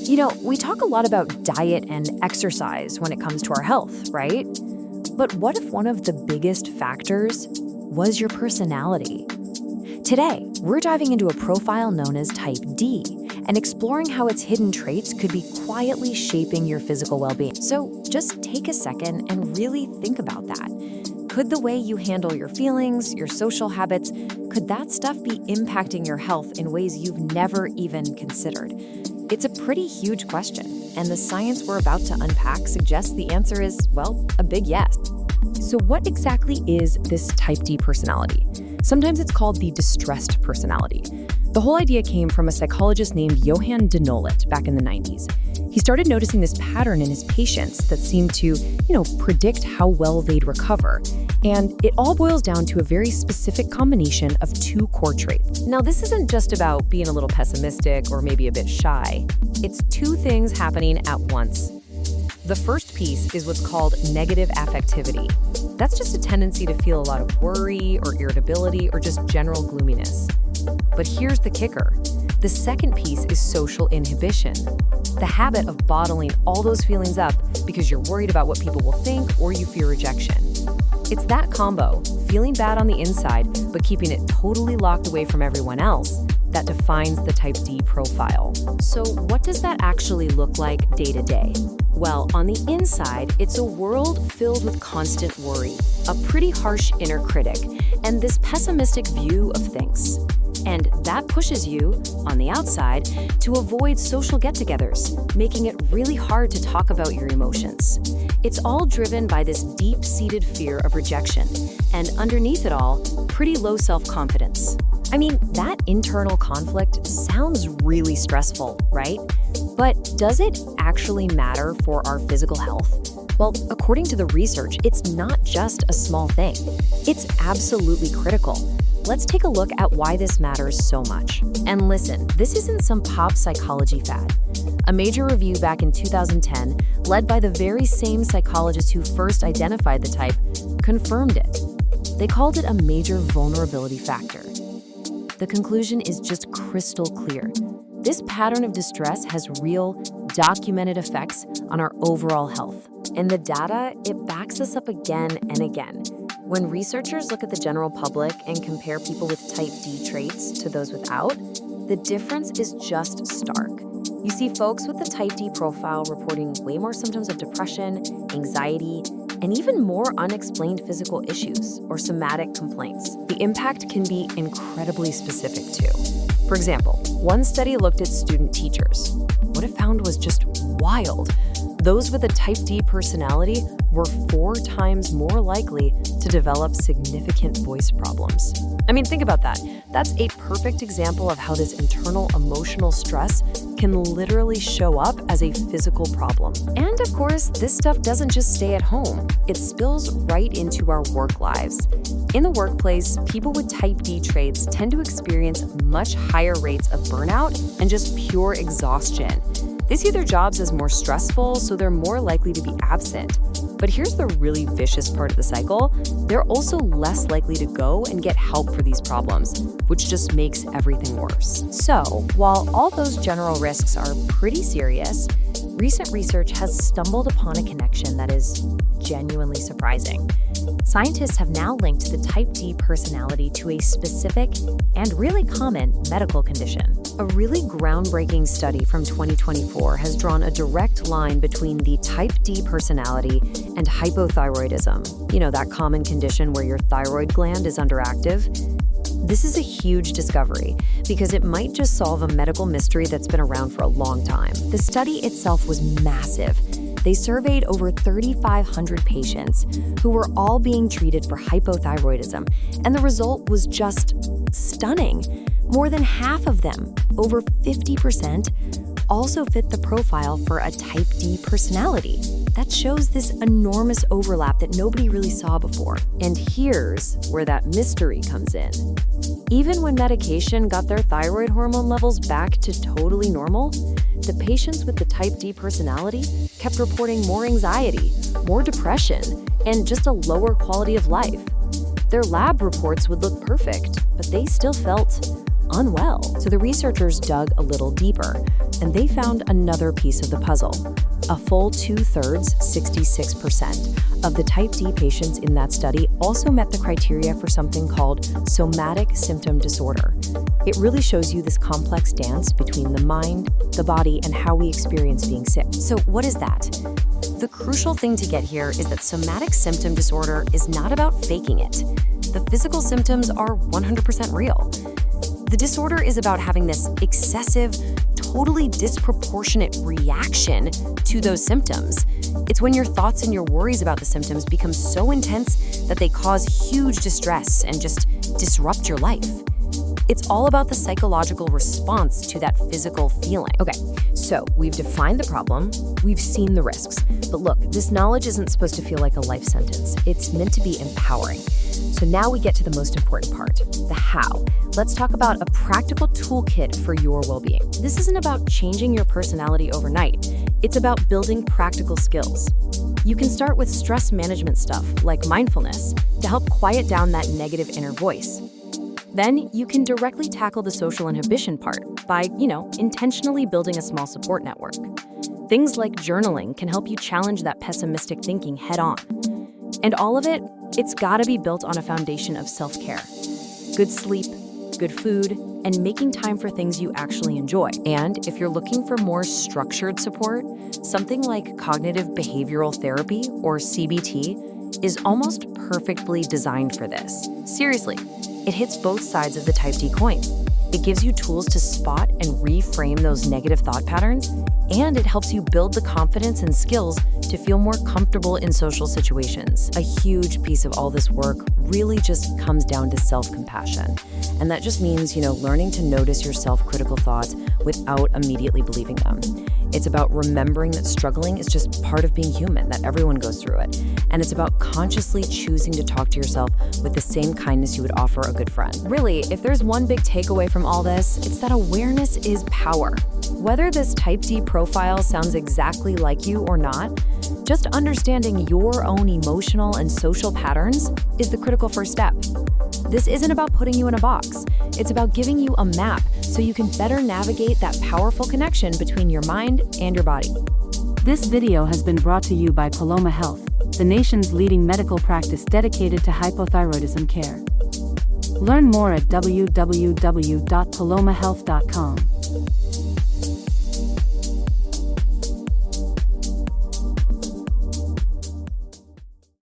We talk a lot about diet and exercise when it comes to our health, right? But what if one of the biggest factors was your personality? Today, we're diving into a profile known as Type D and exploring how its hidden traits could be quietly shaping your physical well-being. So just take a second and really think about that. Could the way you handle your feelings, your social habits, could that stuff be impacting your health in ways you've never even considered? It's a pretty huge question, and the science we're about to unpack suggests the answer is, well, a big yes. So what exactly is this Type D personality? Sometimes it's called the distressed personality. The whole idea came from a psychologist named Johann de Nolet back in the 90s. He started noticing this pattern in his patients that seemed to, predict how well they'd recover. And it all boils down to a very specific combination of two core traits. Now, this isn't just about being a little pessimistic or maybe a bit shy. It's two things happening at once. The first piece is what's called negative affectivity. That's just a tendency to feel a lot of worry or irritability or just general gloominess. But here's the kicker. The second piece is social inhibition, the habit of bottling all those feelings up because you're worried about what people will think or you fear rejection. It's that combo, feeling bad on the inside but keeping it totally locked away from everyone else, that defines the Type D profile. So what does that actually look like day to day? Well, on the inside, it's a world filled with constant worry, a pretty harsh inner critic, and this pessimistic view of things. And that pushes you, on the outside, to avoid social get-togethers, making it really hard to talk about your emotions. It's all driven by this deep-seated fear of rejection, and underneath it all, pretty low self-confidence. I mean, that internal conflict sounds really stressful, right? But does it actually matter for our physical health? Well, according to the research, it's not just a small thing. It's absolutely critical. Let's take a look at why this matters so much. And listen, this isn't some pop psychology fad. A major review back in 2010, led by the very same psychologist who first identified the type, confirmed it. They called it a major vulnerability factor. The conclusion is just crystal clear. This pattern of distress has real, documented effects on our overall health. And the data, it backs us up again and again. When researchers look at the general public and compare people with Type D traits to those without, the difference is just stark. You see folks with the Type D profile reporting way more symptoms of depression, anxiety, and even more unexplained physical issues or somatic complaints. The impact can be incredibly specific too. For example, one study looked at student teachers. What it found was just wild. Those with a Type D personality were 4 times more likely to develop significant voice problems. I mean, think about that. That's a perfect example of how this internal emotional stress can literally show up as a physical problem. And of course, this stuff doesn't just stay at home. It spills right into our work lives. In the workplace, people with Type D traits tend to experience much higher rates of burnout and just pure exhaustion. They see their jobs as more stressful, so they're more likely to be absent. But here's the really vicious part of the cycle. They're also less likely to go and get help for these problems, which just makes everything worse. So, while all those general risks are pretty serious, recent research has stumbled upon a connection that is genuinely surprising. Scientists have now linked the Type D personality to a specific and really common medical condition. A really groundbreaking study from 2024 has drawn a direct line between the Type D personality and hypothyroidism. That common condition where your thyroid gland is underactive. This is a huge discovery because it might just solve a medical mystery that's been around for a long time. The study itself was massive. They surveyed over 3,500 patients who were all being treated for hypothyroidism, and the result was just stunning. More than half of them, over 50%, also fit the profile for a Type D personality. That shows this enormous overlap that nobody really saw before. And here's where that mystery comes in. Even when medication got their thyroid hormone levels back to totally normal, the patients with the Type D personality kept reporting more anxiety, more depression, and just a lower quality of life. Their lab reports would look perfect, but they still felt unwell. So the researchers dug a little deeper, and they found another piece of the puzzle. A full 2/3, 66%, of the type D patients in that study also met the criteria for something called somatic symptom disorder. It really shows you this complex dance between the mind, the body, and how we experience being sick. So what is that? The crucial thing to get here is that somatic symptom disorder is not about faking it. The physical symptoms are 100% real. The disorder is about having this excessive, totally disproportionate reaction to those symptoms. It's when your thoughts and your worries about the symptoms become so intense that they cause huge distress and just disrupt your life. It's all about the psychological response to that physical feeling. Okay, so we've defined the problem, we've seen the risks. But look, this knowledge isn't supposed to feel like a life sentence. It's meant to be empowering. So now we get to the most important part, the how. Let's talk about a practical toolkit for your well-being. This isn't about changing your personality overnight. It's about building practical skills. You can start with stress management stuff like mindfulness to help quiet down that negative inner voice. Then you can directly tackle the social inhibition part by, intentionally building a small support network. Things like journaling can help you challenge that pessimistic thinking head on. And all of it, it's gotta be built on a foundation of self-care. Good sleep, good food, and making time for things you actually enjoy. And if you're looking for more structured support, something like cognitive behavioral therapy, or CBT, is almost perfectly designed for this. Seriously, it hits both sides of the type D coin. It gives you tools to spot and reframe those negative thought patterns, and it helps you build the confidence and skills to feel more comfortable in social situations. A huge piece of all this work really just comes down to self-compassion. And that just means, learning to notice your self-critical thoughts without immediately believing them. It's about remembering that struggling is just part of being human, that everyone goes through it. And it's about consciously choosing to talk to yourself with the same kindness you would offer a good friend. Really, if there's one big takeaway from all this, it's that awareness is power. Whether this type D profile sounds exactly like you or not, just understanding your own emotional and social patterns is the critical first step. This isn't about putting you in a box. It's about giving you a map so you can better navigate that powerful connection between your mind and your body. This video has been brought to you by Paloma Health, the nation's leading medical practice dedicated to hypothyroidism care. Learn more at www.palomahealth.com.